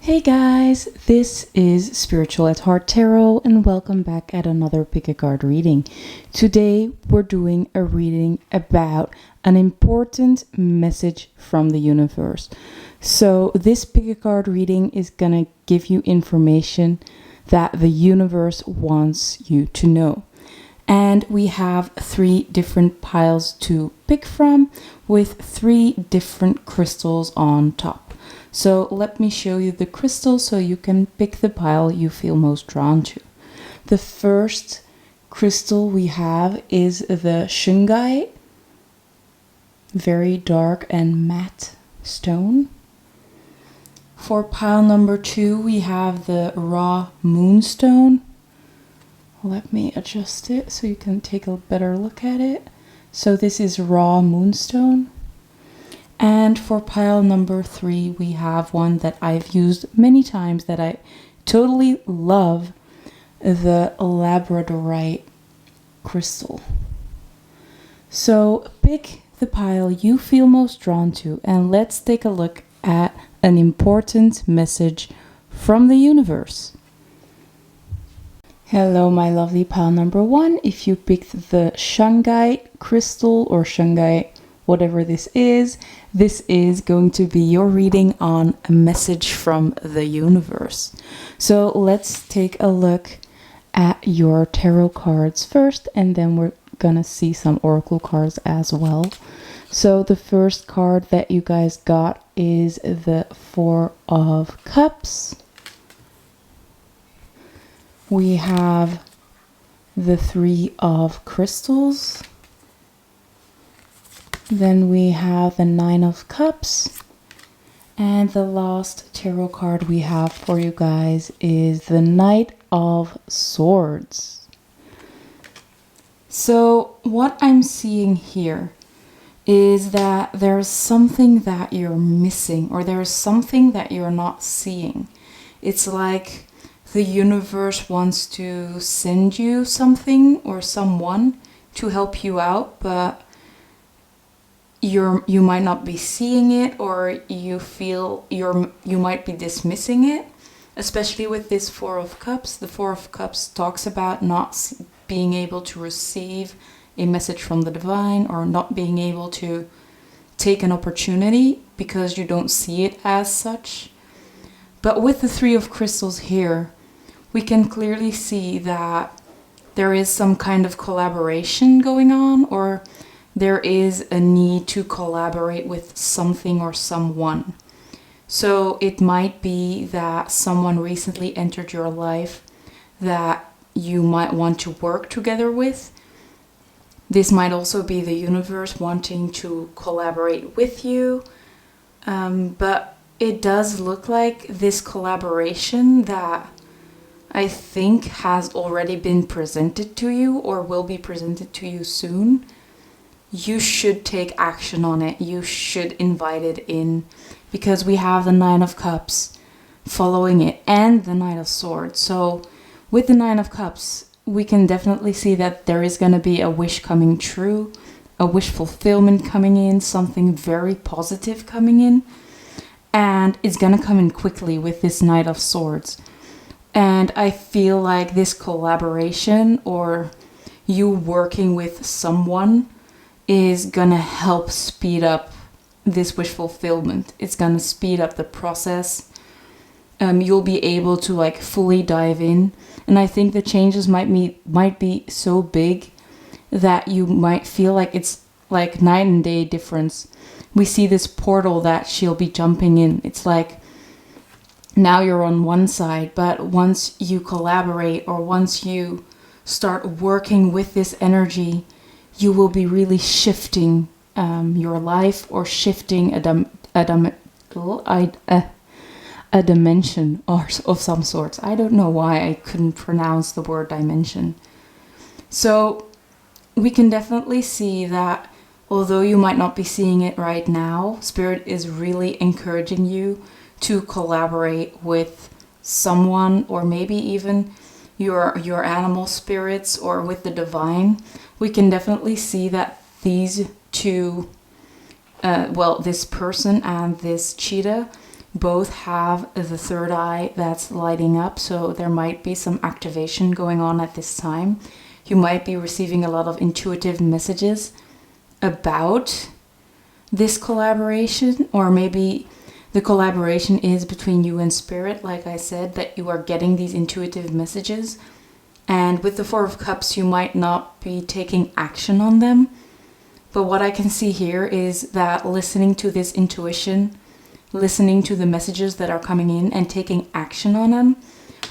Hey guys, this is Starchild Tarot and welcome back at another pick a card reading. Today we're doing a reading about an important message from the universe. So this pick a card reading is gonna give you information that the universe wants you to know. And we have 3 different piles to pick from with 3 different crystals on top. So let me show you the crystals so you can pick the pile you feel most drawn to. The first crystal we have is the Shungite, very dark and matte stone. For pile number 2 we have the raw Moonstone. Let me adjust it so you can take a better look at it. So this is raw Moonstone. And for pile number 3, we have one that I've used many times that I totally love, the Labradorite crystal. So pick the pile you feel most drawn to and let's take a look at an important message from the universe. Hello, my lovely pile number 1. If you picked the Shungite crystal or Shungite, whatever this is going to be your reading on a message from the universe. So let's take a look at your tarot cards first, and then we're gonna see some oracle cards as well. So the first card that you guys got is the 4 of Cups. We have the 3 of Crystals. Then we have the 9 of Cups. And the last tarot card we have for you guys is the Knight of Swords. So what I'm seeing here is that there's something that you're missing, or there's something that you're not seeing. It's like the universe wants to send you something or someone to help you out, but you might not be seeing it, or you feel you might be dismissing it, especially with this 4 of Cups. The 4 of Cups talks about not being able to receive a message from the divine, or not being able to take an opportunity because you don't see it as such. But with the 3 of Crystals here, we can clearly see that there is some kind of collaboration going on, or there is a need to collaborate with something or someone. So it might be that someone recently entered your life that you might want to work together with. This might also be the universe wanting to collaborate with you. But it does look like this collaboration that I think has already been presented to you or will be presented to you soon. You should take action on it. You should invite it in, because we have the 9 of Cups following it and the Knight of Swords. So with the 9 of Cups, we can definitely see that there is going to be a wish coming true, a wish fulfillment coming in, something very positive coming in. And it's going to come in quickly with this Knight of Swords. And I feel like this collaboration, or you working with someone, is gonna help speed up this wish fulfillment. It's gonna speed up the process. You'll be able to fully dive in, and I think the changes might be so big that you might feel like it's like night and day difference. We see this portal that she'll be jumping in. It's like now you're on one side, but once you collaborate, or once you start working with this energy, you will be really shifting your life, or shifting a dimension of some sorts. I don't know why I couldn't pronounce the word dimension. So we can definitely see that although you might not be seeing it right now, Spirit is really encouraging you to collaborate with someone, or maybe even your animal spirits, or with the divine. We can definitely see that these two, this person and this cheetah, both have the third eye that's lighting up, so there might be some activation going on at this time. You might be receiving a lot of intuitive messages about this collaboration, or maybe the collaboration is between you and spirit, like I said, that you are getting these intuitive messages. And with the Four of Cups, you might not be taking action on them. But what I can see here is that listening to this intuition, listening to the messages that are coming in and taking action on them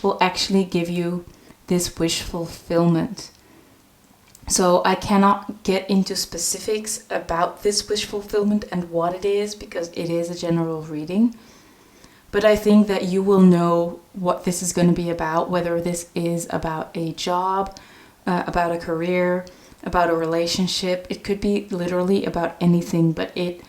will actually give you this wish fulfillment. So I cannot get into specifics about this wish fulfillment and what it is, because it is a general reading. But I think that you will know what this is going to be about, whether this is about a job, about a career, about a relationship. It could be literally about anything, but it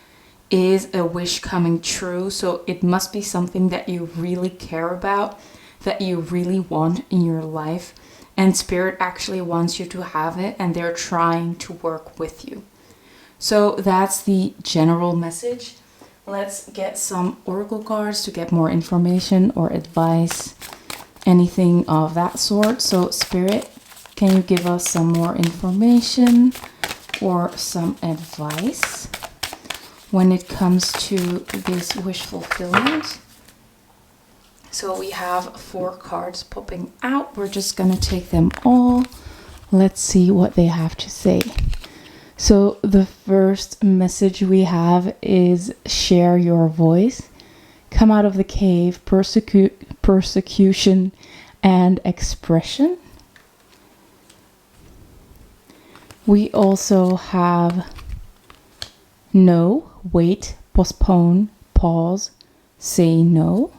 is a wish coming true. So it must be something that you really care about, that you really want in your life. And Spirit actually wants you to have it, and they're trying to work with you. So that's the general message. Let's get some oracle cards to get more information or advice, anything of that sort. So Spirit, can you give us some more information or some advice when it comes to this wish fulfillment? So we have 4 cards popping out. We're just going to take them all. Let's see what they have to say. So the first message we have is share your voice. Come out of the cave, persecution and expression. We also have no, wait, postpone, pause, say no.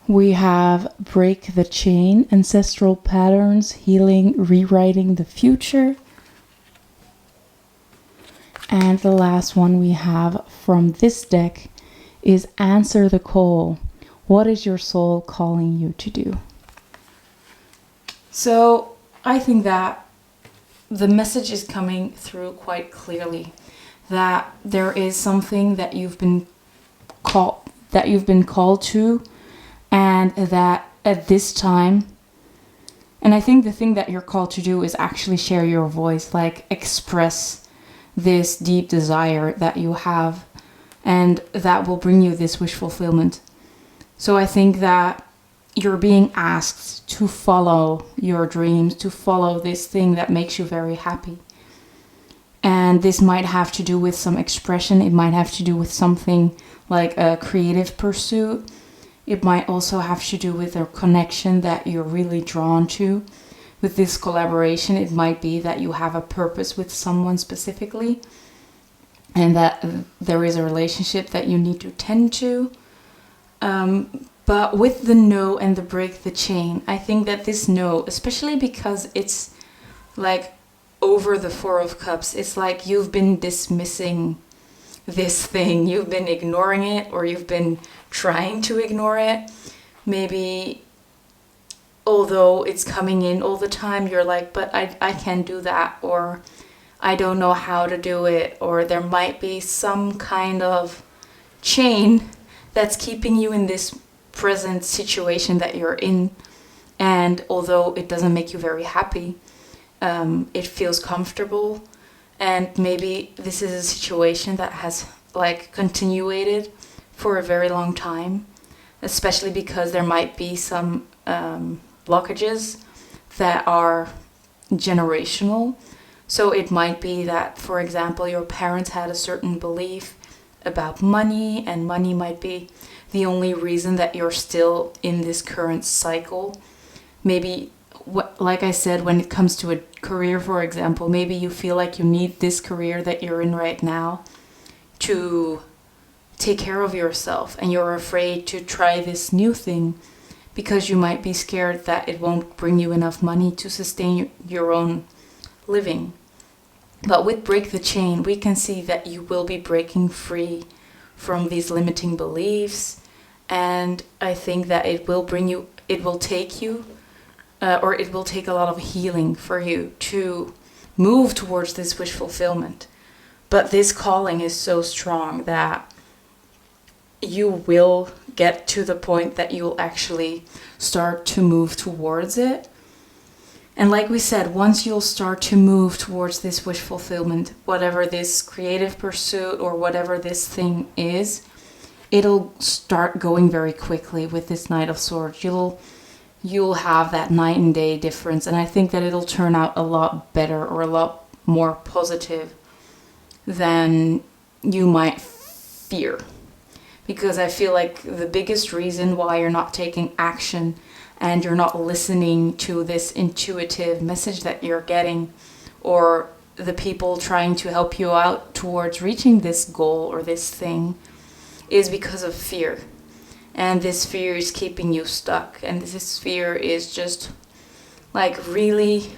We have break the chain, ancestral patterns, healing, rewriting the future. And the last one we have from this deck is answer the call. What is your soul calling you to do? So I think that the message is coming through quite clearly, that there is something that you've been called to, and that at this time, and I think the thing that you're called to do is actually share your voice, like express this deep desire that you have, and that will bring you this wish fulfillment. So I think that you're being asked to follow your dreams, to follow this thing that makes you very happy. And this might have to do with some expression. It might have to do with something like a creative pursuit. It might also have to do with a connection that you're really drawn to. With this collaboration, it might be that you have a purpose with someone specifically, and that there is a relationship that you need to tend to. But with the no and the break the chain, I think that this no, especially because it's like over the Four of Cups, it's like you've been dismissing this thing, you've been ignoring it, or you've been trying to ignore it. Maybe although it's coming in all the time, you're like, but I can't do that, or I don't know how to do it, or there might be some kind of chain that's keeping you in this present situation that you're in. And although it doesn't make you very happy, it feels comfortable. And maybe this is a situation that has like continuated for a very long time, especially because there might be some blockages that are generational. So it might be that, for example, your parents had a certain belief about money, and money might be the only reason that you're still in this current cycle. Maybe, like I said, when it comes to a career, for example, maybe you feel like you need this career that you're in right now to take care of yourself, and you're afraid to try this new thing because you might be scared that it won't bring you enough money to sustain your own living. But with Break the Chain, we can see that you will be breaking free from these limiting beliefs, and I think that it will take a lot of healing for you to move towards this wish fulfillment. But this calling is so strong that you will get to the point that you'll actually start to move towards it. And like we said, once you'll start to move towards this wish fulfillment, whatever this creative pursuit or whatever this thing is, it'll start going very quickly with this Knight of Swords. You'll have that night and day difference, and I think that it'll turn out a lot better or a lot more positive than you might fear. Because I feel like the biggest reason why you're not taking action and you're not listening to this intuitive message that you're getting, or the people trying to help you out towards reaching this goal or this thing, is because of fear. And this fear is keeping you stuck. And this fear is just like really,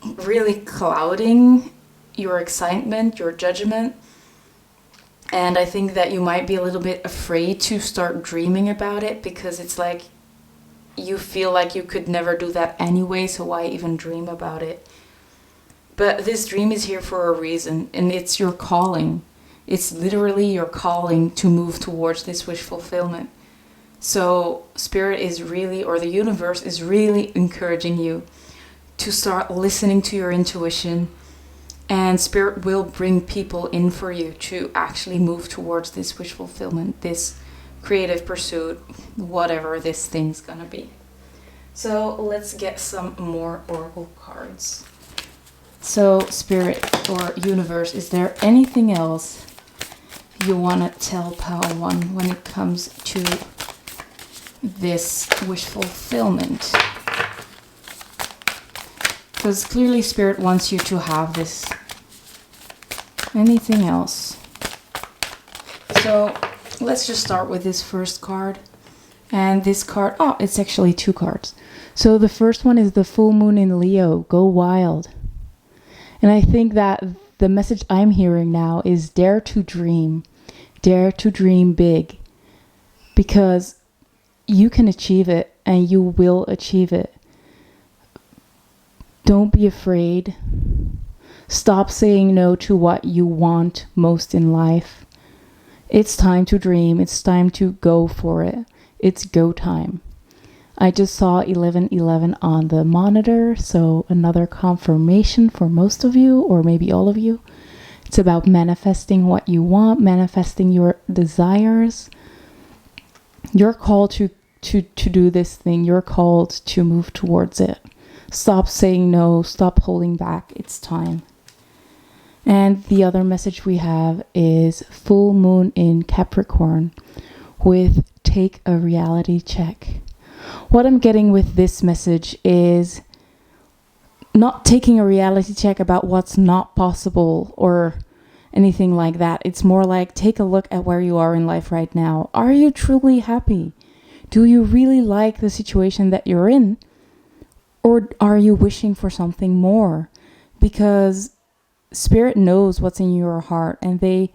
really clouding your excitement, your judgment. And I think that you might be a little bit afraid to start dreaming about it, because it's like you feel like you could never do that anyway, so why even dream about it? But this dream is here for a reason, and it's your calling. It's literally your calling to move towards this wish fulfillment. So Spirit is really, or the universe is really encouraging you to start listening to your intuition, and Spirit will bring people in for you to actually move towards this wish fulfillment, this creative pursuit, whatever this thing's gonna be. So let's get some more oracle cards. So Spirit or universe, is there anything else you want to tell Pile 1 when it comes to this wish fulfillment? Because clearly Spirit wants you to have this. Anything else? So let's just start with this first card. And this card, oh, it's actually 2 cards. So the first one is the full moon in Leo, go wild. And I think that the message I'm hearing now is dare to dream big, because you can achieve it and you will achieve it. Don't be afraid. Stop saying no to what you want most in life. It's time to dream. It's time to go for it. It's go time. I just saw 1111 on the monitor, so another confirmation for most of you, or maybe all of you. It's about manifesting what you want, manifesting your desires. You're called to do this thing. You're called to move towards it. Stop saying no. Stop holding back. It's time. And the other message we have is full moon in Capricorn with take a reality check. What I'm getting with this message is not taking a reality check about what's not possible or anything like that. It's more like take a look at where you are in life right now. Are you truly happy? Do you really like the situation that you're in? Or are you wishing for something more? Because Spirit knows what's in your heart, and they,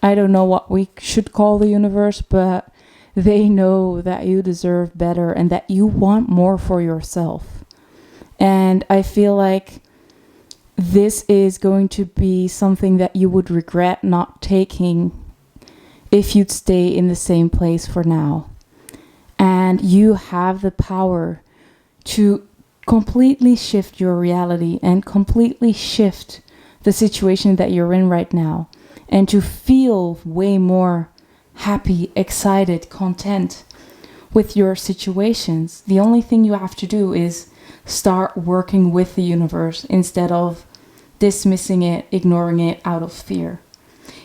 I don't know what we should call the universe, but they know that you deserve better and that you want more for yourself. And I feel like this is going to be something that you would regret not taking if you'd stay in the same place for now. And you have the power to completely shift your reality and completely shift the situation that you're in right now, and to feel way more happy, excited, content with your situations. The only thing you have to do is start working with the universe instead of dismissing it, ignoring it out of fear.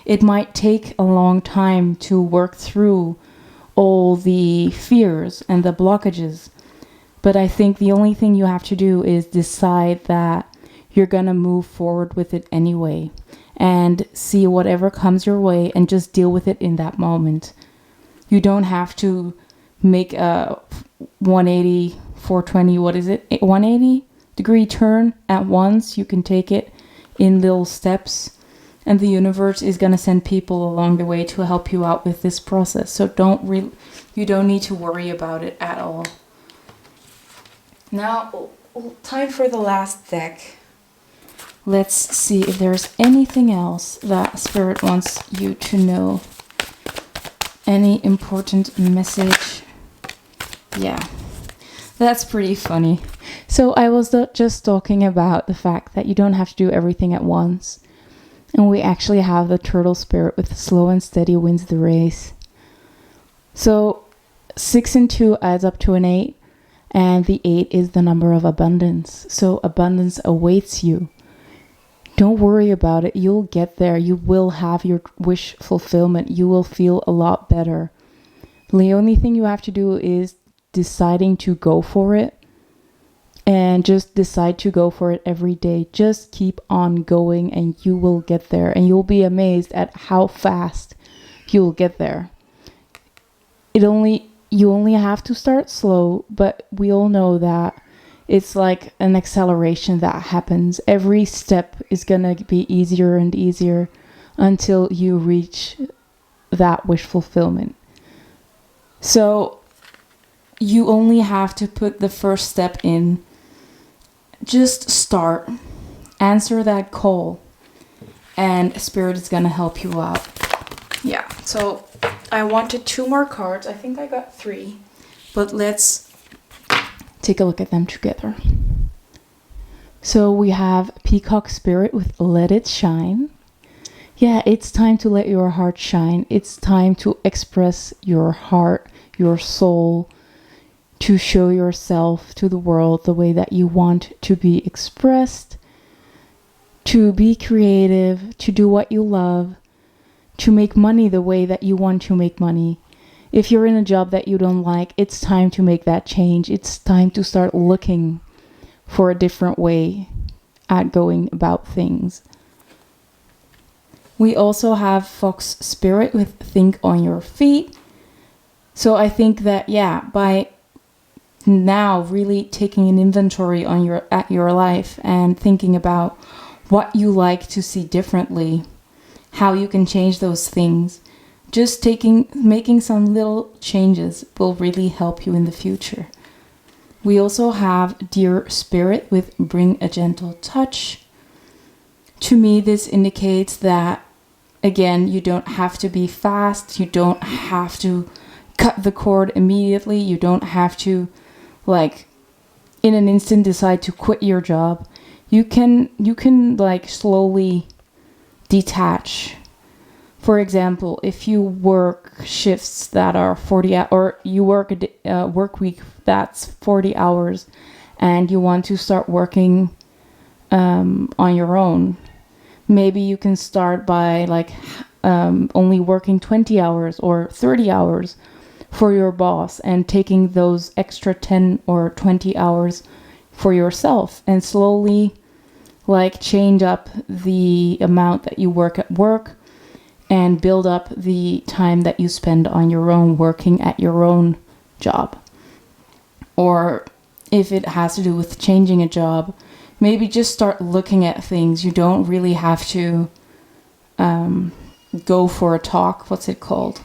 It might take a long time to work through all the fears and the blockages, but I think the only thing you have to do is decide that you're going to move forward with it anyway, and see whatever comes your way and just deal with it in that moment. You don't have to make a 180, 420, 180 degree turn at once. You can take it in little steps, and the universe is going to send people along the way to help you out with this process. So you don't need to worry about it at all. Now, time for the last deck. Let's see if there's anything else that Spirit wants you to know. Any important message? Yeah, that's pretty funny. So I was just talking about the fact that you don't have to do everything at once. And we actually have the turtle spirit with slow and steady wins the race. So 6 and 2 adds up to an 8. And the 8 is the number of abundance. So abundance awaits you. Don't worry about it. You'll get there. You will have your wish fulfillment. You will feel a lot better. The only thing you have to do is deciding to go for it. And just decide to go for it every day. Just keep on going and you will get there. And you'll be amazed at how fast you'll get there. You only have to start slow, but we all know that it's like an acceleration that happens. Every step is going to be easier and easier until you reach that wish fulfillment. So you only have to put the first step in. Just start. Answer that call. And Spirit is going to help you out. Yeah, so I wanted 2 more cards. I think I got 3. But let's take a look at them together. So we have Peacock Spirit with Let It Shine. Yeah, it's time to let your heart shine. It's time to express your heart, your soul, to show yourself to the world the way that you want to be expressed, to be creative, to do what you love, to make money the way that you want to make money. If you're in a job that you don't like, it's time to make that change. It's time to start looking for a different way at going about things. We also have Fox Spirit with Think on Your Feet. So I think that, by now really taking an inventory on your life and thinking about what you like to see differently, how you can change those things, just making some little changes will really help you in the future. We also have Dear Spirit with Bring a Gentle Touch. To me, this indicates that, again, you don't have to be fast. You don't have to cut the cord immediately. You don't have to, in an instant decide to quit your job. You can slowly detach. For example, if you work shifts that are 40 hours, or you work a work week that's 40 hours, and you want to start working on your own, maybe you can start by only working 20 hours or 30 hours for your boss and taking those extra 10 or 20 hours for yourself, and slowly change up the amount that you work at work and build up the time that you spend on your own working at your own job. Or if it has to do with changing a job, maybe just start looking at things. You don't really have to go for a talk. What's it called?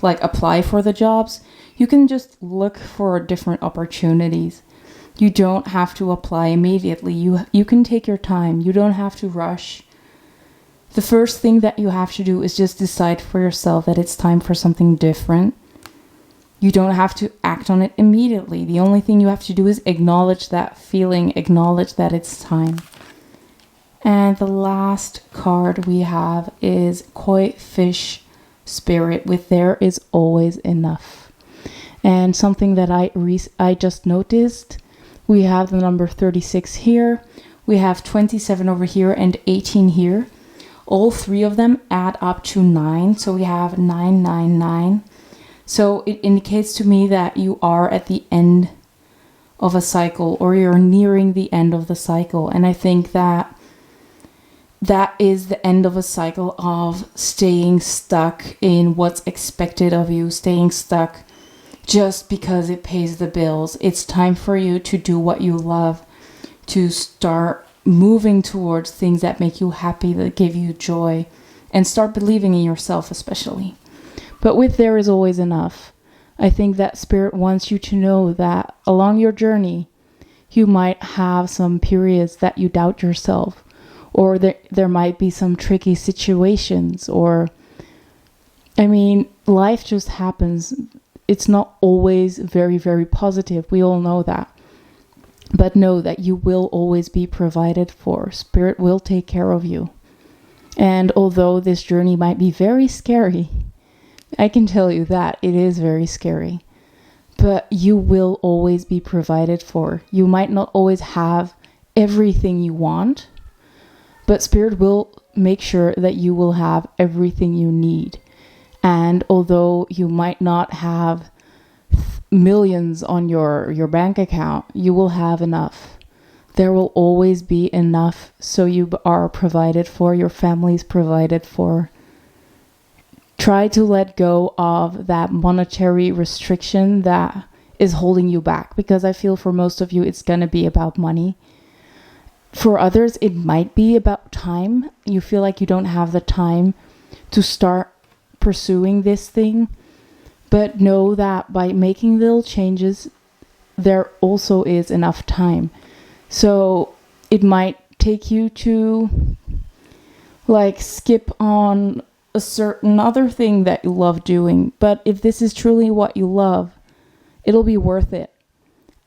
Apply for the jobs. You can just look for different opportunities. You don't have to apply immediately. You can take your time. You don't have to rush. The first thing that you have to do is just decide for yourself that it's time for something different. You don't have to act on it immediately. The only thing you have to do is acknowledge that feeling, acknowledge that it's time. And the last card we have is Koi Fish Spirit with There Is Always Enough. And something that I just noticed, we have the number 36 here, we have 27 over here, and 18 here. All 3 of them add up to 9, so we have 999. So it indicates to me that you are at the end of a cycle, or you're nearing the end of the cycle. And I think that is the end of a cycle of staying stuck in what's expected of you, staying stuck just because it pays the bills. It's time for you to do what you love, to start moving towards things that make you happy, that give you joy, and start believing in yourself especially. But with There Is Always Enough, I think that Spirit wants you to know that along your journey, you might have some periods that you doubt yourself, or there might be some tricky situations, or I mean, life just happens. It's not always very, very positive. We all know that. But know that you will always be provided for. Spirit will take care of you. And although this journey might be very scary, I can tell you that it is very scary. But you will always be provided for. You might not always have everything you want, but Spirit will make sure that you will have everything you need. And although you might not have millions on your bank account, you will have enough. There will always be enough, so you are provided for, your family is provided for. Try to let go of that monetary restriction that is holding you back, because I feel for most of you it's going to be about money. For others it might be about time. You feel like you don't have the time to start pursuing this thing. But know that by making little changes, there also is enough time. So it might take you to like skip on a certain other thing that you love doing. But if this is truly what you love, it'll be worth it.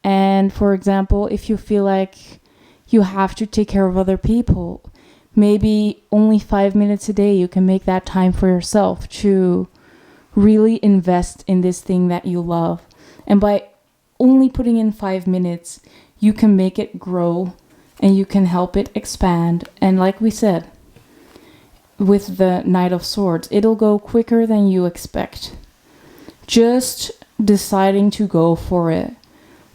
And for example, if you feel like you have to take care of other people, maybe only 5 minutes a day you can make that time for yourself to really invest in this thing that you love. And by only putting in 5 minutes, you can make it grow and you can help it expand. And like we said, with the Knight of Swords, it'll go quicker than you expect. Just deciding to go for it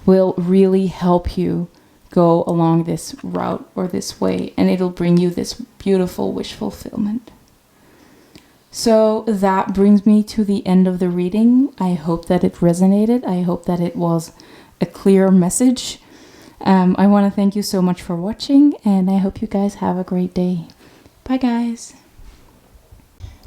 will really help you go along this route or this way, and it'll bring you this beautiful wish fulfillment. So that brings me to the end of the reading. I hope that it resonated. I hope that it was a clear message. I want to thank you so much for watching, and I hope you guys have a great day. Bye guys.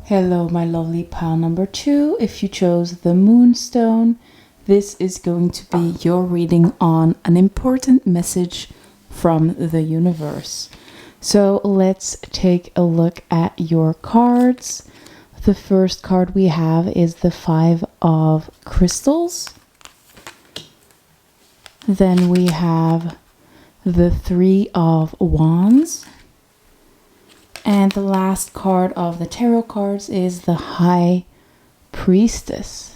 Hello my lovely pile number 2. If you chose the Moonstone, this is going to be your reading on an important message from the universe. So let's take a look at your cards. The first card we have is the 5 of Crystals. Then we have the 3 of Wands. And the last card of the tarot cards is the High Priestess.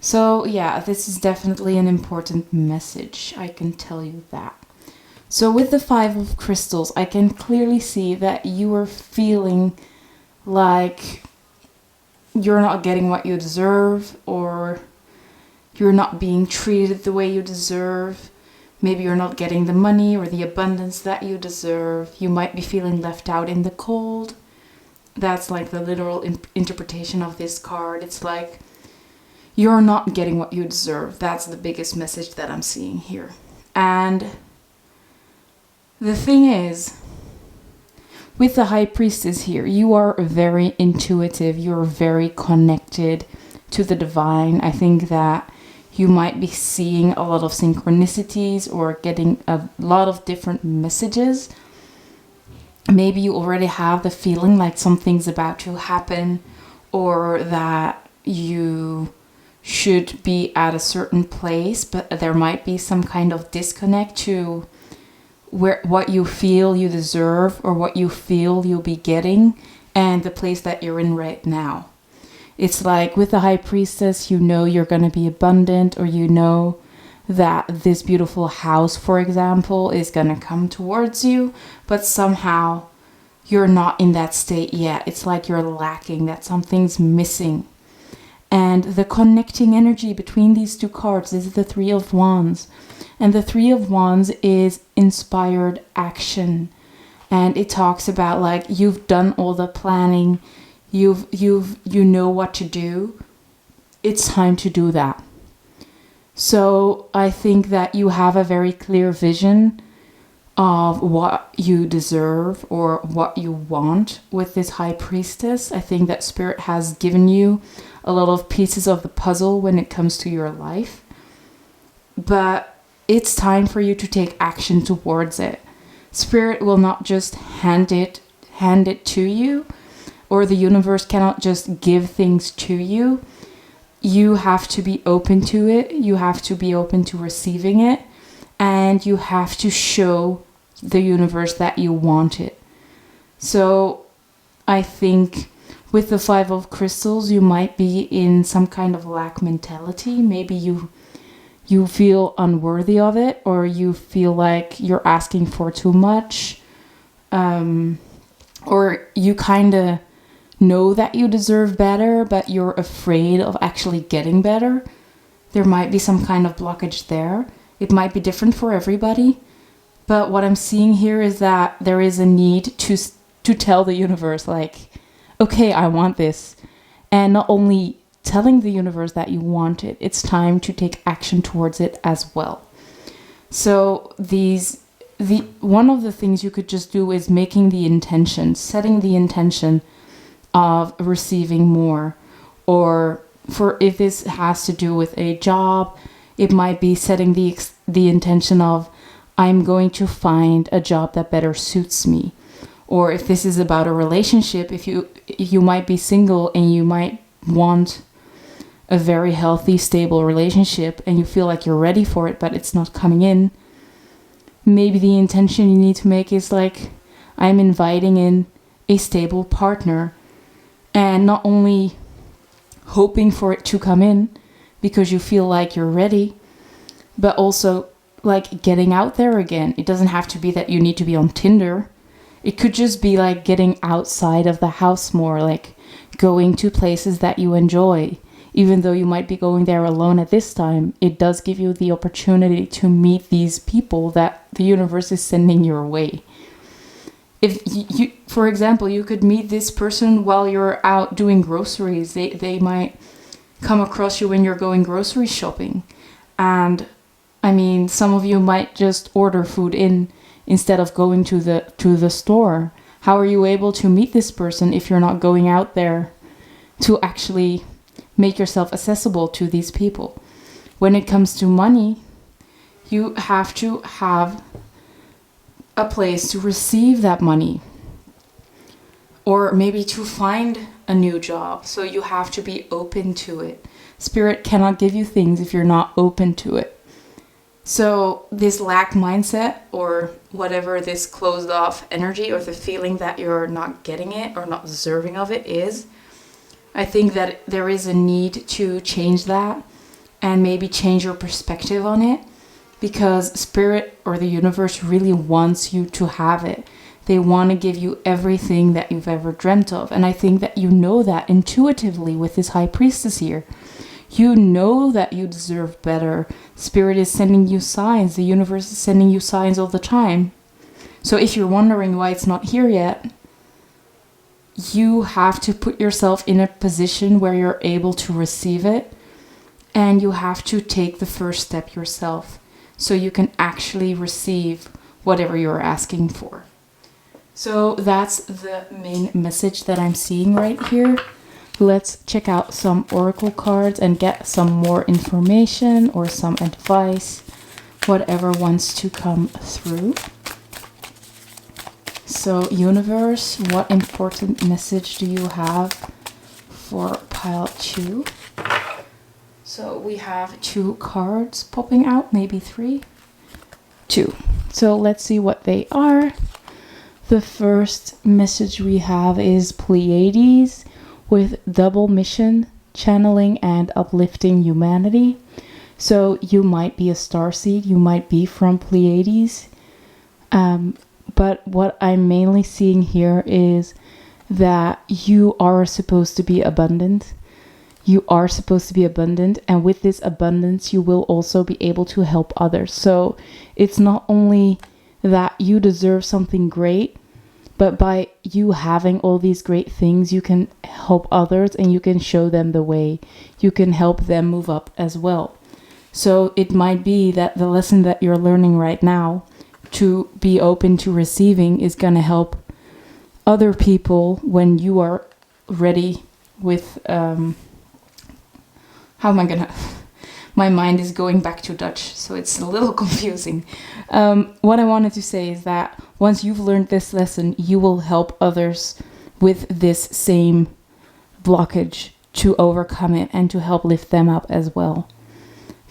So yeah, this is definitely an important message, I can tell you that. So with the 5 of Crystals, I can clearly see that you are feeling like you're not getting what you deserve, or you're not being treated the way you deserve. Maybe you're not getting the money or the abundance that you deserve. You might be feeling left out in the cold. That's like the literal interpretation of this card. It's like you're not getting what you deserve. That's the biggest message that I'm seeing here. And the thing is, with the High Priestess here, you are very intuitive. You're very connected to the divine. I think that you might be seeing a lot of synchronicities or getting a lot of different messages. Maybe you already have the feeling like something's about to happen, or that you should be at a certain place, but there might be some kind of disconnect to what you feel you deserve, or what you feel you'll be getting, and the place that you're in right now. It's like with the High Priestess, you know you're going to be abundant, or you know that this beautiful house, for example, is going to come towards you, but somehow you're not in that state yet. It's like you're lacking, that something's missing. And the connecting energy between these two cards is the 3 of Wands. And the 3 of Wands is inspired action. And it talks about like you've done all the planning, you know what to do. It's time to do that. So I think that you have a very clear vision of what you deserve or what you want with this High Priestess. I think that Spirit has given you a lot of pieces of the puzzle when it comes to your life. But it's time for you to take action towards it. Spirit will not just hand it to you, or the universe cannot just give things to you. You have to be open to it. You have to be open to receiving it. And you have to show the universe that you want it. So I think with the 5 of crystals, you might be in some kind of lack mentality. Maybe you feel unworthy of it, or you feel like you're asking for too much. Or you kind of know that you deserve better, but you're afraid of actually getting better. There might be some kind of blockage there. It might be different for everybody. But what I'm seeing here is that there is a need to tell the universe, like, okay, I want this. And not only telling the universe that you want it, it's time to take action towards it as well. So one of the things you could just do is making the intention, setting the intention of receiving more. Or for if this has to do with a job, it might be setting the intention of, I'm going to find a job that better suits me. Or if this is about a relationship, if you might be single and you might want a very healthy, stable relationship and you feel like you're ready for it, but it's not coming in, maybe the intention you need to make is like, I'm inviting in a stable partner, and not only hoping for it to come in because you feel like you're ready, but also like getting out there again. It doesn't have to be that you need to be on Tinder. It could just be like getting outside of the house more, like going to places that you enjoy. Even though you might be going there alone at this time, it does give you the opportunity to meet these people that the universe is sending your way. If you, for example, you could meet this person while you're out doing groceries. They might come across you when you're going grocery shopping. And I mean, some of you might just order food in instead of going to the store. How are you able to meet this person if you're not going out there to actually make yourself accessible to these people? When it comes to money, you have to have a place to receive that money, or maybe to find a new job. So you have to be open to it. Spirit cannot give you things if you're not open to it. So this lack mindset, or whatever this closed off energy, or the feeling that you're not getting it or not deserving of it is, I think that there is a need to change that and maybe change your perspective on it, because Spirit or the universe really wants you to have it. They want to give you everything that you've ever dreamt of. And I think that you know that intuitively with this High Priestess here. You know that you deserve better. Spirit is sending you signs. The universe is sending you signs all the time. So if you're wondering why it's not here yet, you have to put yourself in a position where you're able to receive it. And you have to take the first step yourself, so you can actually receive whatever you're asking for. So that's the main message that I'm seeing right here. Let's check out some oracle cards and get some more information or some advice, whatever wants to come through. So universe, what important message do you have for pile 2? So we have 2 cards popping out, maybe 3. 2. So let's see what they are. The first message we have is Pleiades with double mission, channeling and uplifting humanity. So you might be a starseed, you might be from Pleiades. But what I'm mainly seeing here is that you are supposed to be abundant. You are supposed to be abundant, and with this abundance, you will also be able to help others. So it's not only that you deserve something great, but by you having all these great things, you can help others and you can show them the way. You can help them move up as well. So it might be that the lesson that you're learning right now, to be open to receiving, is going to help other people when you are ready with... my mind is going back to Dutch, so it's a little confusing. What I wanted to say is that once you've learned this lesson, you will help others with this same blockage to overcome it and to help lift them up as well.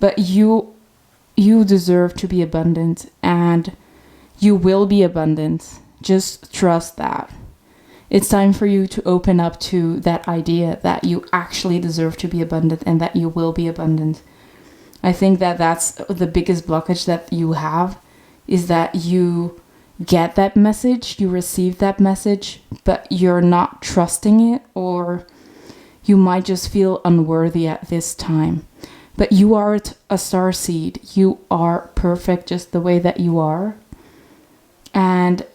But you deserve to be abundant, and you will be abundant. Just trust that. It's time for you to open up to that idea that you actually deserve to be abundant and that you will be abundant. I think that that's the biggest blockage that you have, is that you get that message, you receive that message, but you're not trusting it, or you might just feel unworthy at this time. But you are a starseed. You are perfect just the way that you are. And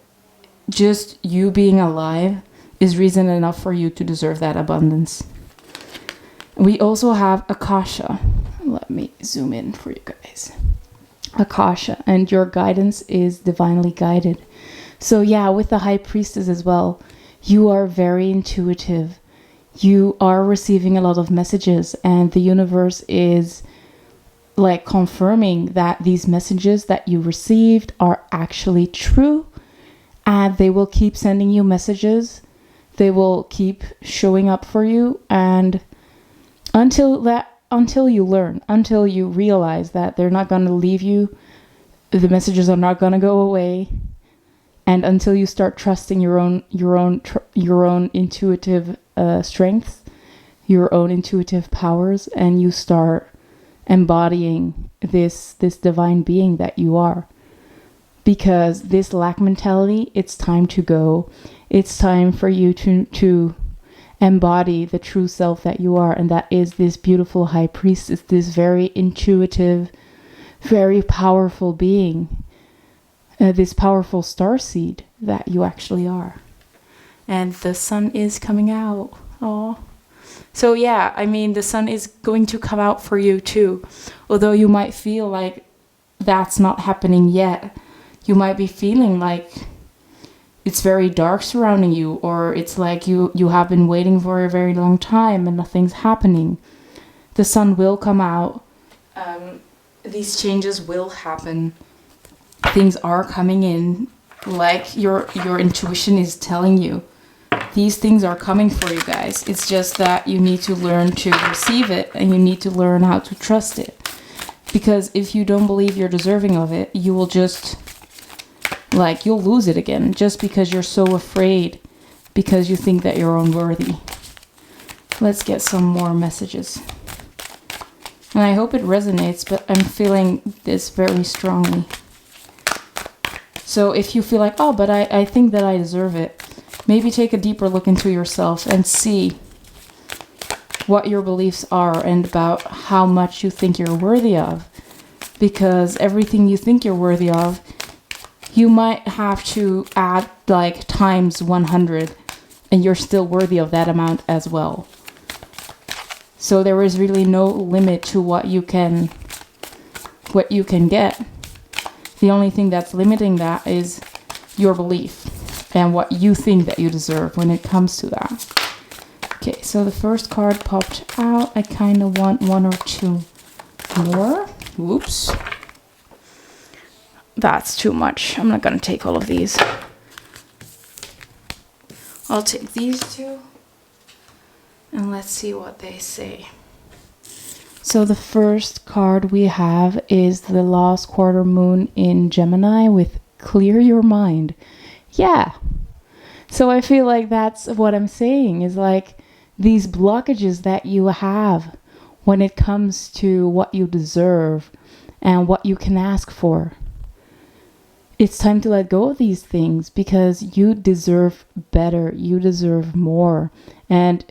just you being alive is reason enough for you to deserve that abundance. We also have Akasha. Let me zoom in for you guys. Akasha, and your guidance is divinely guided. So yeah, with the High Priestess as well, you are very intuitive. You are receiving a lot of messages, and the universe is like confirming that these messages that you received are actually true, and they will keep sending you messages. They will keep showing up for you, and until you learn, until you realize that they're not going to leave you, the messages are not going to go away, and until you start trusting your own intuitive strengths, your own intuitive powers, and you start embodying this divine being that you are. Because this lack mentality, it's time to go. It's time for you to embody the true self that you are, and that is this beautiful High Priestess, this very intuitive, very powerful being, this powerful starseed that you actually are. And the sun is coming out. Oh, so yeah, I mean, the sun is going to come out for you too. Although you might feel like that's not happening yet. You might be feeling like it's very dark surrounding you, or it's like you have been waiting for a very long time and nothing's happening. The sun will come out. These changes will happen. Things are coming in, like your intuition is telling you. These things are coming for you guys. It's just that you need to learn to receive it, and you need to learn how to trust it. Because if you don't believe you're deserving of it, you will just, you'll lose it again, just because you're so afraid, because you think that you're unworthy. Let's get some more messages. And I hope it resonates, but I'm feeling this very strongly. So if you feel like, oh, but I think that I deserve it, maybe take a deeper look into yourself and see what your beliefs are and about how much you think you're worthy of. Because everything you think you're worthy of, you might have to add times 100, and you're still worthy of that amount as well. So there is really no limit to what you can get. The only thing that's limiting that is your belief and what you think that you deserve when it comes to that. Okay, so the first card popped out. I kind of want one or two more. Whoops. That's too much. I'm not going to take all of these. I'll take these two. And let's see what they say. So the first card we have is the last quarter moon in Gemini with clear your mind. Yeah. So I feel like that's what I'm saying, is these blockages that you have when it comes to what you deserve and what you can ask for. It's time to let go of these things, because you deserve better. You deserve more. And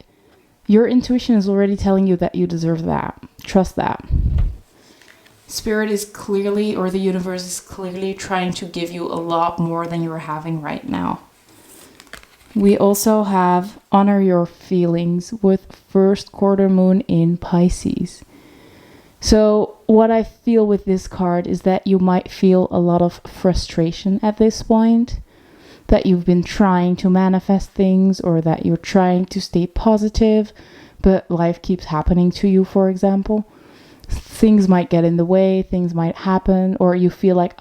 your intuition is already telling you that you deserve that. Trust that. Spirit is clearly, or the universe is clearly trying to give you a lot more than you're having right now. We also have honor your feelings with first quarter moon in Pisces. So what I feel with this card is that you might feel a lot of frustration at this point, that you've been trying to manifest things, or that you're trying to stay positive, but life keeps happening to you, for example. things might get in the way, things might happen, or you feel like,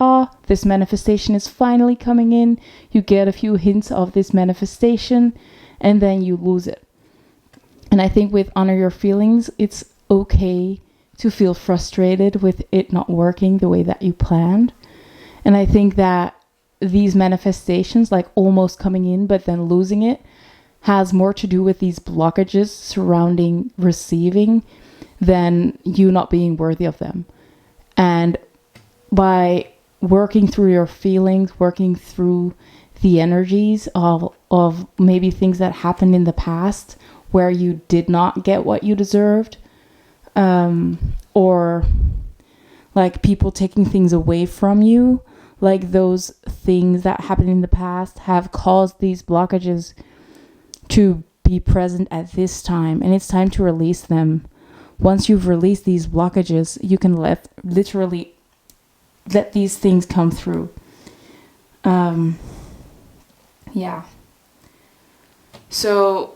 this manifestation is finally coming in. You get a few hints of this manifestation and then you lose it. And I think with honor your feelings, it's okay to feel frustrated with it not working the way that you planned. And I think that these manifestations, like almost coming in but then losing it, has more to do with these blockages surrounding receiving than you not being worthy of them. And by working through your feelings, working through the energies of maybe things that happened in the past where you did not get what you deserved, or like people taking things away from you, like those things that happened in the past have caused these blockages to be present at this time, and it's time to release them. Once you've released these blockages, you can literally let these things come through. Yeah. So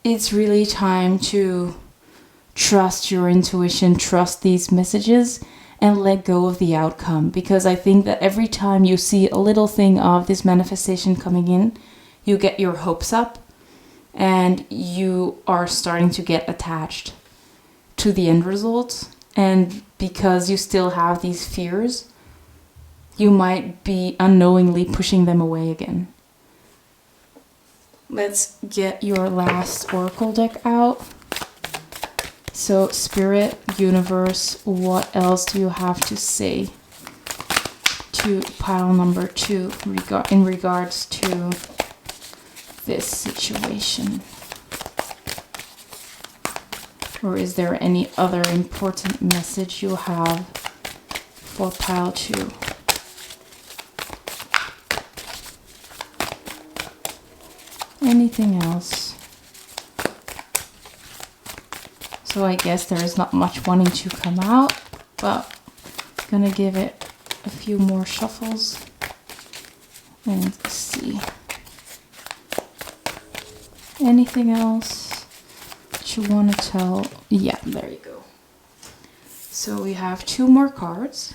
it's really time to trust your intuition, trust these messages, and let go of the outcome. Because I think that every time you see a little thing of this manifestation coming in, you get your hopes up and you are starting to get attached to the end result. And because you still have these fears, you might be unknowingly pushing them away again. Let's get your last oracle deck out. So, Spirit, Universe, what else do you have to say to pile number 2 in regards to this situation? Or is there any other important message you have for pile 2? Anything else? So I guess there is not much wanting to come out, but I'm gonna give it a few more shuffles and see. Anything else that you want to tell? Yeah, there you go. So we have 2 more cards.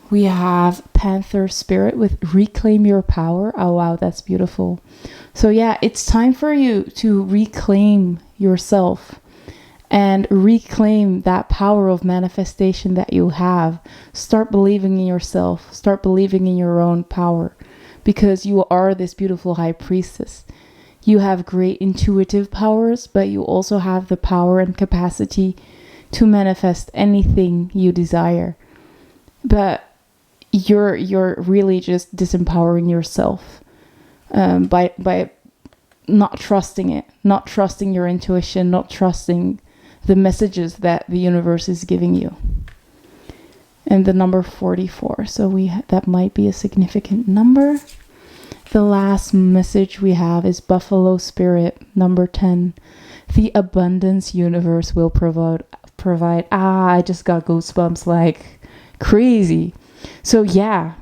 We have Panther Spirit with Reclaim Your Power. Oh wow, that's beautiful. So yeah, it's time for you to reclaim yourself and reclaim that power of manifestation that you have. Start believing in yourself. Start believing in your own power, because you are this beautiful high priestess. You have great intuitive powers, but you also have the power and capacity to manifest anything you desire. But you're really just disempowering yourself by not trusting it, not trusting your intuition, not trusting the messages that the universe is giving you. And the number 44, so that might be a significant number. The last message we have is Buffalo Spirit, number 10. The abundance universe will provide. I just got goosebumps like crazy. So yeah,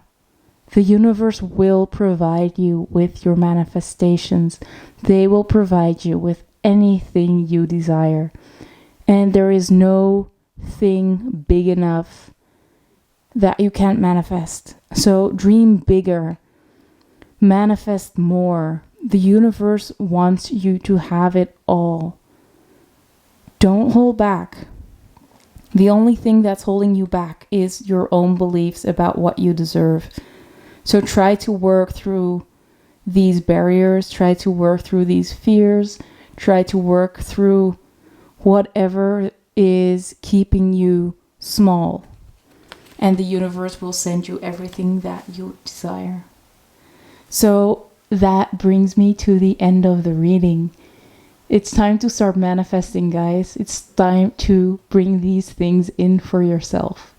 the universe will provide you with your manifestations. They will provide you with anything you desire. And there is no thing big enough that you can't manifest. So dream bigger. Manifest more. The universe wants you to have it all. Don't hold back. The only thing that's holding you back is your own beliefs about what you deserve. So try to work through these barriers. Try to work through these fears. Try to work through whatever is keeping you small. And the universe will send you everything that you desire. So that brings me to the end of the reading. It's time to start manifesting, guys. It's time to bring these things in for yourself.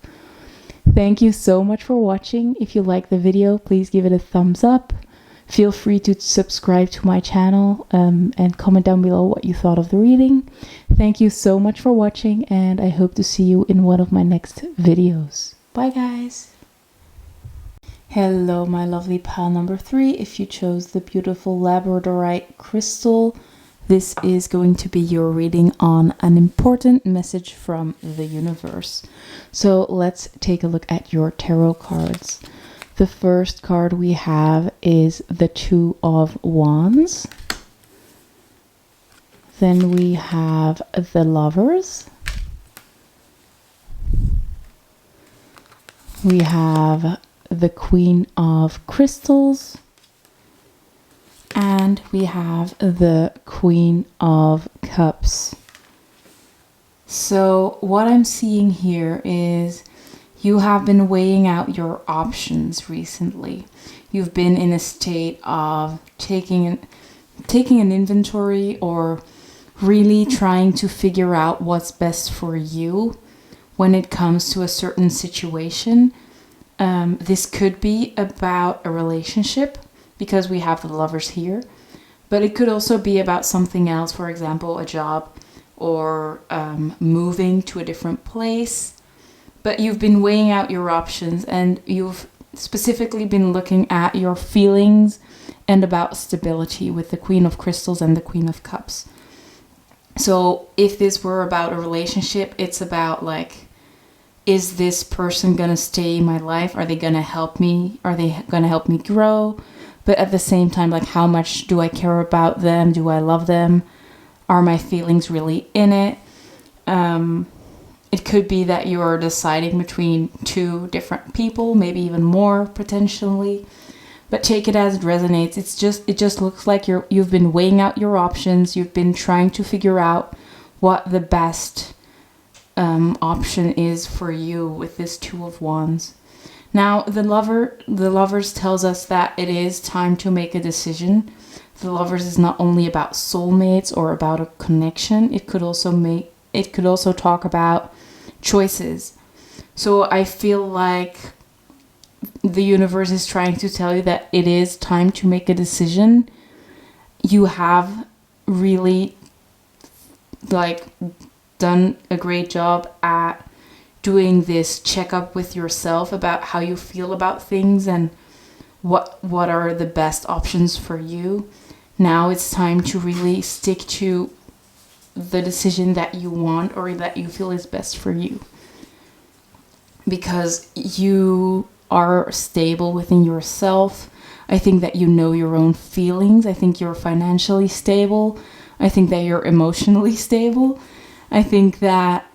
Thank you so much for watching. If you like the video, please give it a thumbs up. Feel free to subscribe to my channel and comment down below what you thought of the reading. Thank you so much for watching, and I hope to see you in one of my next videos. Bye, guys. Hello, my lovely pile number 3. If you chose the beautiful Labradorite crystal, this is going to be your reading on an important message from the universe. So let's take a look at your tarot cards. The first card we have is the Two of Wands. Then we have the Lovers. We have the Queen of Crystals. And we have the Queen of Cups. So what I'm seeing here is you have been weighing out your options recently. You've been in a state of taking an inventory, or really trying to figure out what's best for you when it comes to a certain situation. This could be about a relationship, because we have the Lovers here, but it could also be about something else, for example, a job, or moving to a different place. But you've been weighing out your options, and you've specifically been looking at your feelings and about stability with the Queen of Crystals and the Queen of Cups. So if this were about a relationship, it's about like, is this person gonna stay in my life? Are they gonna help me? Are they gonna help me grow? But at the same time, like, how much do I care about them? Do I love them? Are my feelings really in it? It could be that you're deciding between two different people, maybe even more potentially. But take it as it resonates. It just looks like you've been weighing out your options. You've been trying to figure out what the best option is for you with this Two of Wands. Now, the Lovers tells us that it is time to make a decision. The Lovers is not only about soulmates or about a connection. It could also talk about choices. So I feel like the universe is trying to tell you that it is time to make a decision. You have really done a great job at doing this checkup with yourself about how you feel about things and what are the best options for you. Now it's time to really stick to the decision that you want, or that you feel is best for you, because you are stable within yourself. I think that you know your own feelings. I think you're financially stable. I think that you're emotionally stable. I think that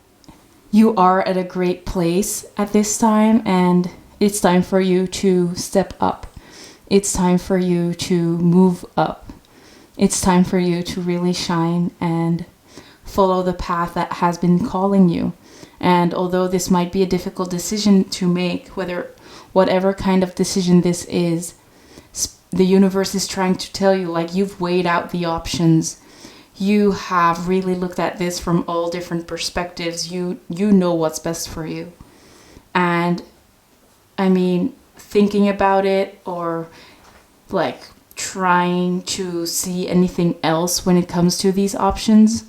you are at a great place at this time, and it's time for you to step up. It's time for you to move up. It's time for you to really shine and follow the path that has been calling you. And although this might be a difficult decision to make, whatever kind of decision this is, the universe is trying to tell you, like, you've weighed out the options. You have really looked at this from all different perspectives. You know what's best for you. And I mean, thinking about it, or like trying to see anything else when it comes to these options,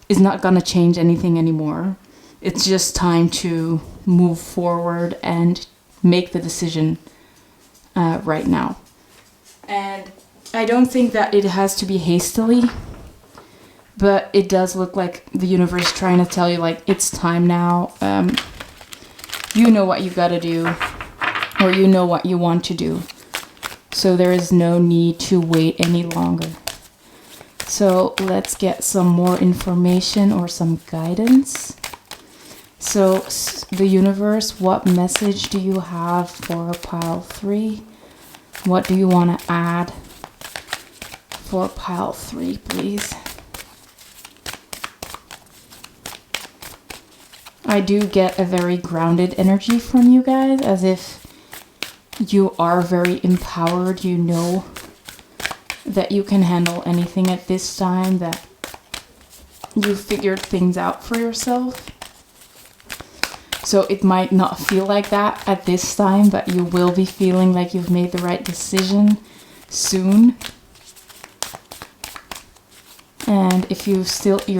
is not gonna change anything anymore. It's just time to move forward and make the decision right now. And I don't think that it has to be hastily, but it does look like the universe trying to tell you, like, it's time now. You know what you gotta do, or you know what you want to do. So there is no need to wait any longer. So let's get some more information or some guidance. So the universe, what message do you have for pile 3? What do you want to add for pile 3, please? I do get a very grounded energy from you guys, as if you are very empowered. You know that you can handle anything at this time, that you figured things out for yourself. So it might not feel like that at this time, but you will be feeling like you've made the right decision soon. And if you're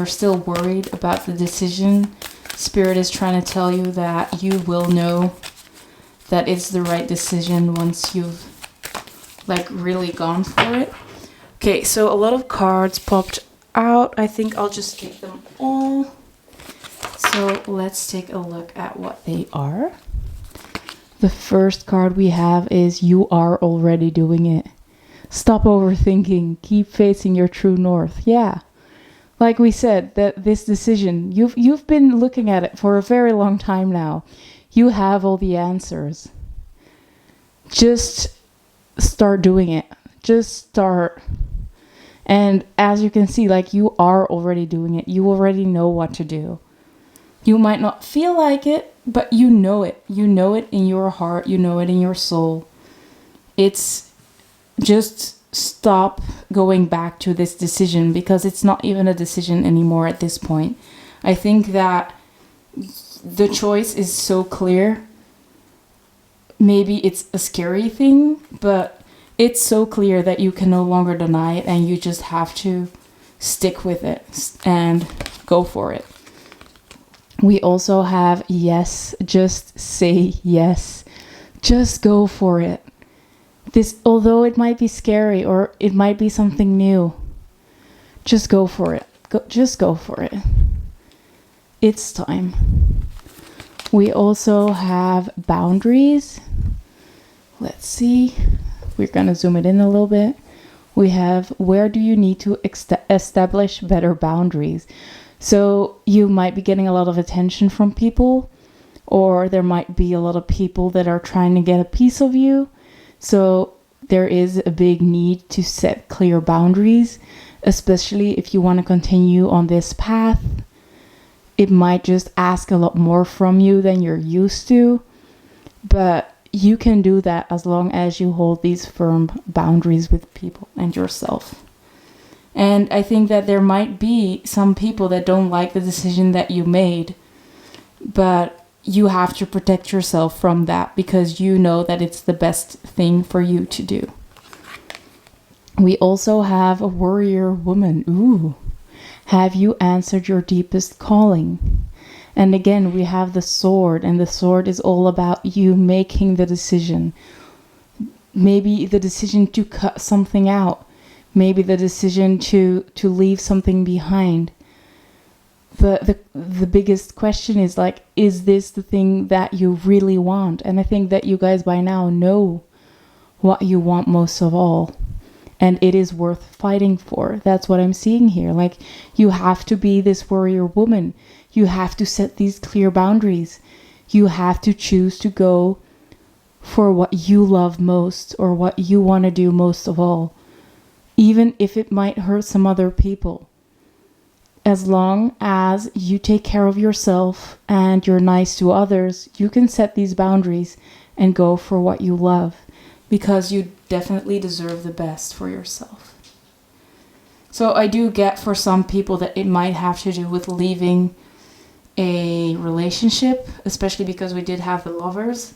still worried about the decision, Spirit is trying to tell you that you will know that it's the right decision once you've like really gone for it. Okay, so a lot of cards popped out. I think I'll just take them all. So let's take a look at what they are. The first card we have is You Are Already Doing It. Stop overthinking. Keep facing your true north. Yeah. Like we said, that this decision, you've been looking at it for a very long time now. You have all the answers. Just start doing it. Just start. And as you can see, like, you are already doing it. You already know what to do. You might not feel like it, but you know it. You know it in your heart. You know it in your soul. It's just stop going back to this decision, because it's not even a decision anymore at this point. I think that the choice is so clear. Maybe it's a scary thing, but it's so clear that you can no longer deny it, and you just have to stick with it and go for it. We also have yes, just say yes. Just go for it. This, although it might be scary or it might be something new, just go for it. Just go for it. It's time. We also have boundaries. Let's see. We're going to zoom it in a little bit. We have, where do you need to establish better boundaries? So you might be getting a lot of attention from people, or there might be a lot of people that are trying to get a piece of you. So there is a big need to set clear boundaries, especially if you want to continue on this path. It might just ask a lot more from you than you're used to, but you can do that as long as you hold these firm boundaries with people and yourself. And I think that there might be some people that don't like the decision that you made, but you have to protect yourself from that, because you know that it's the best thing for you to do. We also have a warrior woman. Ooh. Have you answered your deepest calling? And again, we have the sword, and the sword is all about you making the decision. Maybe the decision to cut something out. Maybe the decision to leave something behind. The biggest question is, like, is this the thing that you really want? And I think that you guys by now know what you want most of all. And it is worth fighting for. That's what I'm seeing here. Like, you have to be this warrior woman. You have to set these clear boundaries. You have to choose to go for what you love most, or what you want to do most of all. Even if it might hurt some other people. As long as you take care of yourself and you're nice to others, you can set these boundaries and go for what you love, because you definitely deserve the best for yourself. So I do get for some people that it might have to do with leaving a relationship, especially because we did have the Lovers.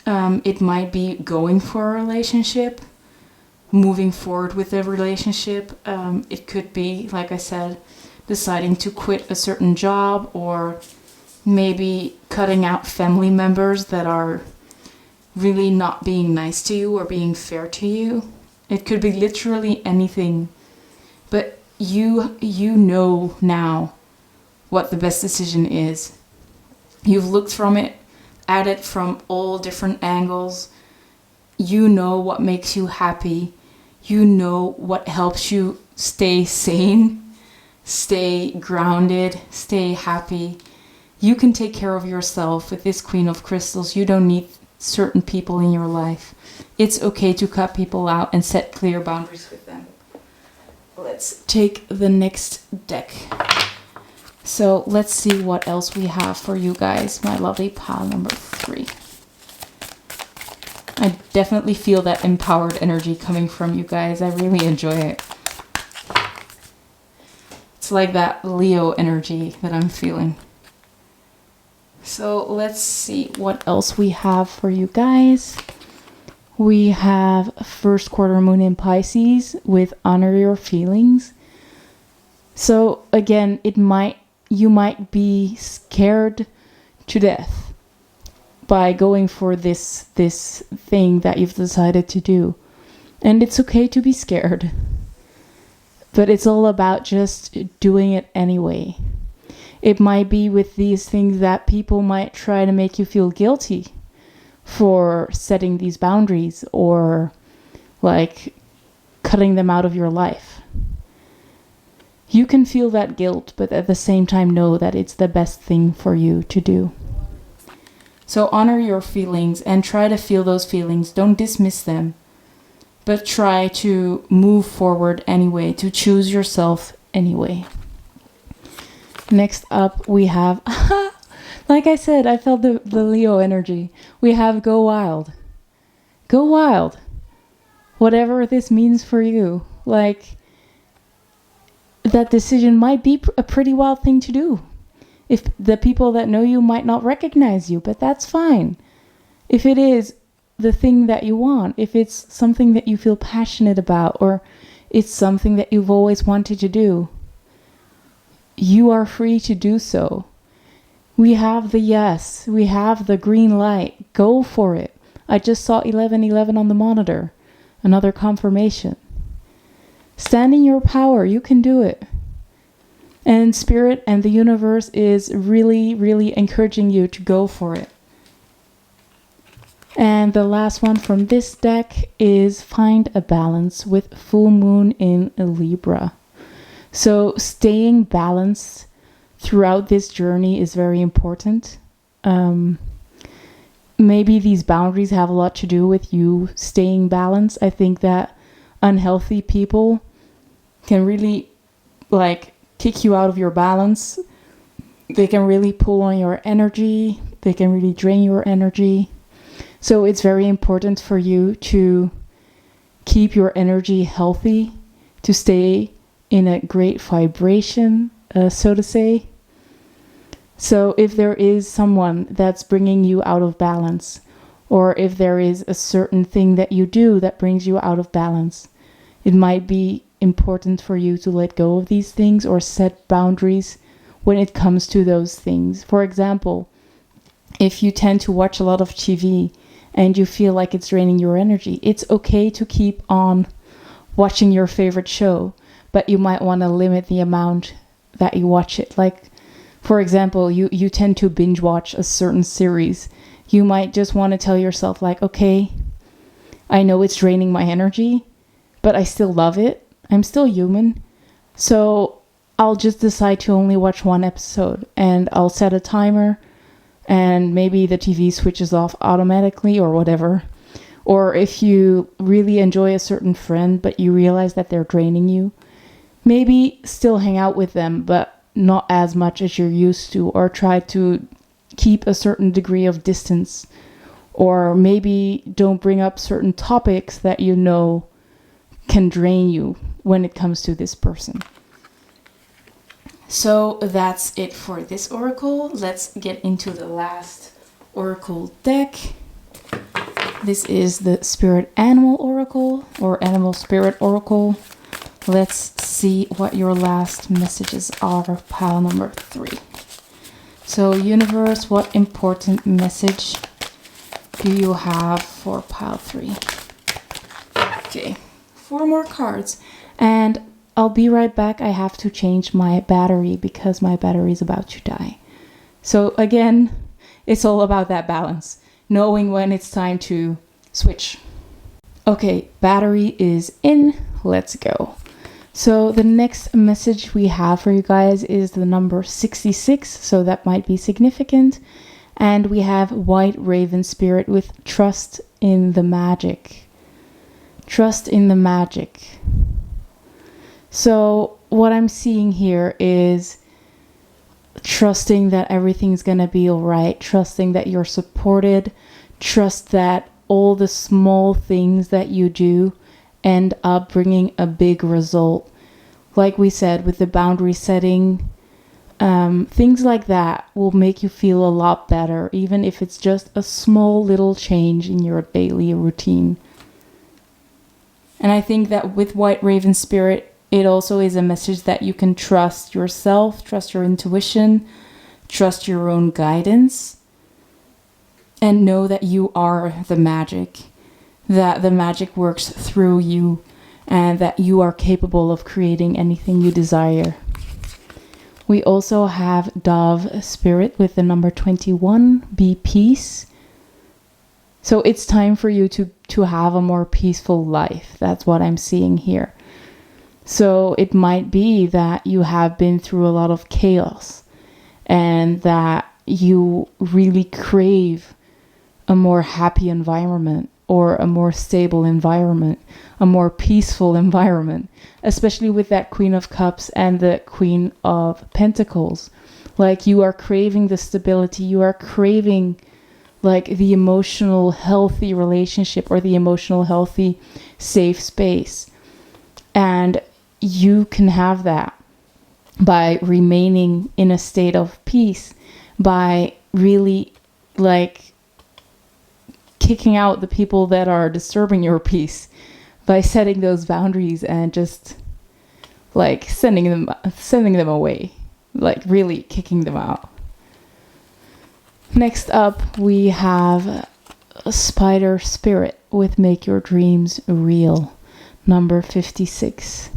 It might be going for a relationship, moving forward with a relationship. It could be, like I said, deciding to quit a certain job, or maybe cutting out family members that are really not being nice to you or being fair to you. It could be literally anything. But you know now what the best decision is. You've looked at it from all different angles. You know what makes you happy. You know what helps you stay sane, stay grounded, stay happy. You can take care of yourself with this Queen of Crystals. You don't need certain people in your life. It's okay to cut people out and set clear boundaries with them. Let's take the next deck. So let's see what else we have for you guys, my lovely pile number 3. I definitely feel that empowered energy coming from you guys. I really enjoy it. It's like that Leo energy that I'm feeling. So let's see what else we have for you guys. We have first quarter moon in Pisces with honor your feelings. So again, you might be scared to death by going for this thing that you've decided to do. And it's okay to be scared. But it's all about just doing it anyway. It might be with these things that people might try to make you feel guilty for setting these boundaries or like cutting them out of your life. You can feel that guilt, but at the same time know that it's the best thing for you to do. So honor your feelings and try to feel those feelings. Don't dismiss them, but try to move forward anyway, to choose yourself anyway. Next up, we have, like I said, I felt the Leo energy. We have Go Wild. Go wild. Whatever this means for you. Like, that decision might be a pretty wild thing to do. If the people that know you might not recognize you, but that's fine. If it is the thing that you want, if it's something that you feel passionate about, or it's something that you've always wanted to do, you are free to do so. We have the yes, we have the green light. Go for it. I just saw 1111 on the monitor. Another confirmation. Stand in your power. You can do it. And Spirit and the universe is really, really encouraging you to go for it. And the last one from this deck is Find a Balance with Full Moon in Libra. So staying balanced throughout this journey is very important. Maybe these boundaries have a lot to do with you staying balanced. I think that unhealthy people can really like kick you out of your balance. They can really pull on your energy. They can really drain your energy. So it's very important for you to keep your energy healthy, to stay in a great vibration, so to say. So if there is someone that's bringing you out of balance, or if there is a certain thing that you do that brings you out of balance, it might be important for you to let go of these things or set boundaries when it comes to those things. For example, if you tend to watch a lot of TV and you feel like it's draining your energy, it's okay to keep on watching your favorite show, but you might want to limit the amount that you watch it. Like, for example, you tend to binge watch a certain series. You might just want to tell yourself like, okay, I know it's draining my energy, but I still love it. I'm still human. So I'll just decide to only watch one episode, and I'll set a timer, and maybe the TV switches off automatically or whatever. Or if you really enjoy a certain friend, but you realize that they're draining you, maybe still hang out with them, but not as much as you're used to, or try to keep a certain degree of distance, or maybe don't bring up certain topics that you know can drain you when it comes to this person. So that's it for this oracle. Let's get into the last oracle deck. This is the Spirit Animal Oracle, or Animal Spirit Oracle. Let's see what your last messages are for pile number 3. So, universe, what important message do you have for pile 3? Okay, 4 more cards. And I'll be right back. I have to change my battery because my battery is about to die. So, again, it's all about that balance. Knowing when it's time to switch. Okay, battery is in. Let's go. So the next message we have for you guys is the number 66, so that might be significant. And we have White Raven Spirit with Trust in the Magic. Trust in the magic. So what I'm seeing here is trusting that everything's going to be all right, trusting that you're supported, trust that all the small things that you do end up bringing a big result. Like we said, with the boundary setting, things like that will make you feel a lot better, even if it's just a small little change in your daily routine. And I think that with White Raven Spirit, it also is a message that you can trust yourself, trust your intuition, trust your own guidance, and know that you are the magic, that the magic works through you, and that you are capable of creating anything you desire. We also have Dove Spirit with the number 21, be peace. So it's time for you to have a more peaceful life. That's what I'm seeing here. So it might be that you have been through a lot of chaos and that you really crave a more happy environment or a more stable environment, a more peaceful environment, especially with that Queen of Cups and the Queen of Pentacles. Like, you are craving the stability, you are craving like the emotional healthy relationship or the emotional healthy safe space. And you can have that by remaining in a state of peace, by really like kicking out the people that are disturbing your peace, by setting those boundaries and just like sending them away, like really kicking them out. Next up, we have a Spider Spirit with Make Your Dreams Real, number 56.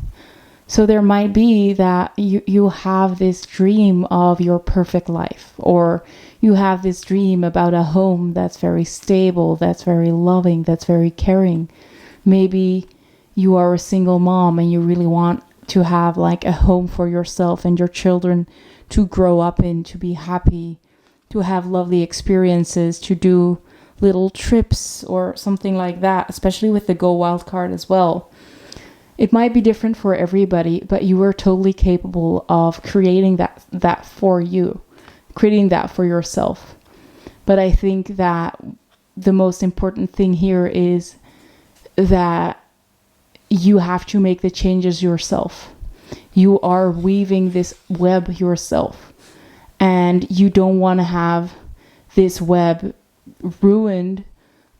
So there might be that you have this dream of your perfect life, or you have this dream about a home that's very stable, that's very loving, that's very caring. Maybe you are a single mom and you really want to have like a home for yourself and your children to grow up in, to be happy, to have lovely experiences, to do little trips or something like that, especially with the Go Wild card as well. It might be different for everybody, but you are totally capable of creating that for you, creating that for yourself. But I think that the most important thing here is that you have to make the changes yourself. You are weaving this web yourself, and you don't want to have this web ruined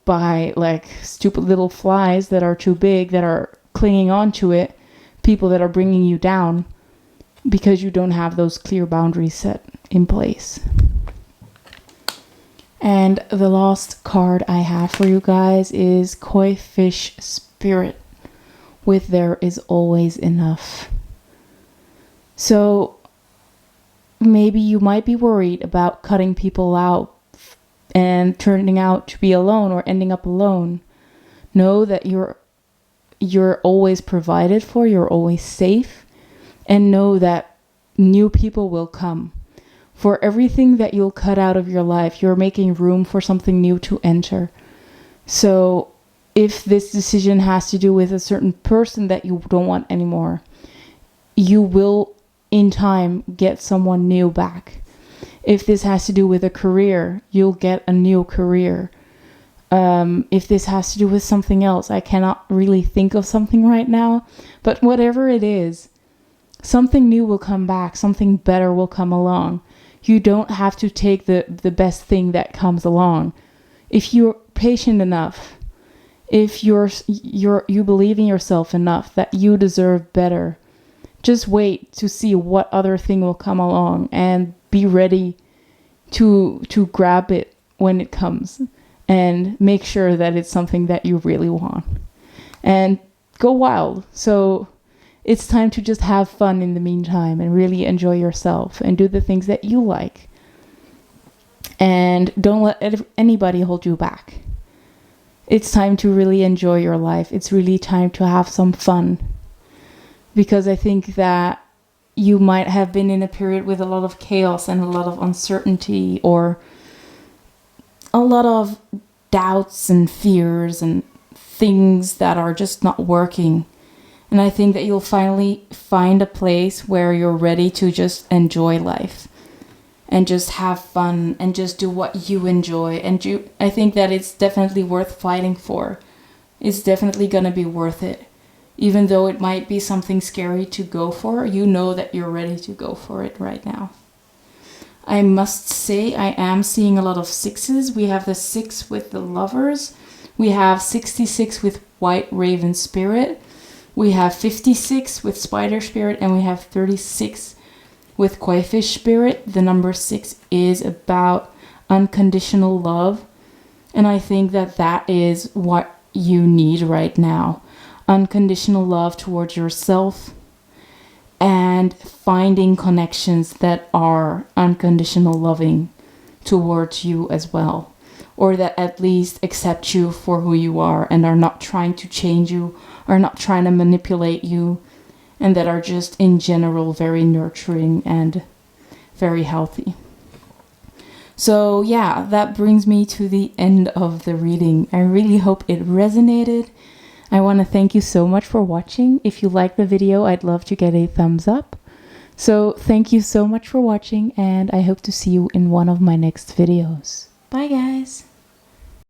by like stupid little flies that are too big, that are clinging on to it, people that are bringing you down because you don't have those clear boundaries set in place. And the last card I have for you guys is Koi Fish Spirit with There Is Always Enough. So maybe you might be worried about cutting people out and turning out to be alone or ending up alone. Know that you're always provided for, you're always safe, and know that new people will come. For everything that you'll cut out of your life, you're making room for something new to enter. So if this decision has to do with a certain person that you don't want anymore, you will in time get someone new back. If this has to do with a career, you'll get a new career. If this has to do with something else, I cannot really think of something right now, but whatever it is, something new will come back, something better will come along. You don't have to take the best thing that comes along. If you're patient enough, if you believe in yourself enough that you deserve better, just wait to see what other thing will come along and be ready to grab it when it comes. And make sure that it's something that you really want. And go wild. So it's time to just have fun in the meantime and really enjoy yourself and do the things that you like. And don't let anybody hold you back. It's time to really enjoy your life. It's really time to have some fun. Because I think that you might have been in a period with a lot of chaos and a lot of uncertainty, or a lot of doubts and fears and things that are just not working. And I think that you'll finally find a place where you're ready to just enjoy life and just have fun and just do what you enjoy. And I think that it's definitely worth fighting for. It's definitely going to be worth it. Even though it might be something scary to go for, you know that you're ready to go for it right now. I must say I am seeing a lot of sixes. We have the 6 with the Lovers. We have 66 with White Raven Spirit. We have 56 with Spider Spirit. And we have 36 with Koi Fish Spirit. The number 6 is about unconditional love. And I think that that is what you need right now. unconditional love towards yourself, and finding connections that are unconditional loving towards you as well, or that at least accept you for who you are and are not trying to change you, are not trying to manipulate you, and that are just in general very nurturing and very healthy. So yeah, that brings me to the end of the reading. I really hope it resonated. I want to thank you so much for watching. If you liked the video, I'd love to get a thumbs up. So thank you so much for watching, and I hope to see you in one of my next videos. Bye guys!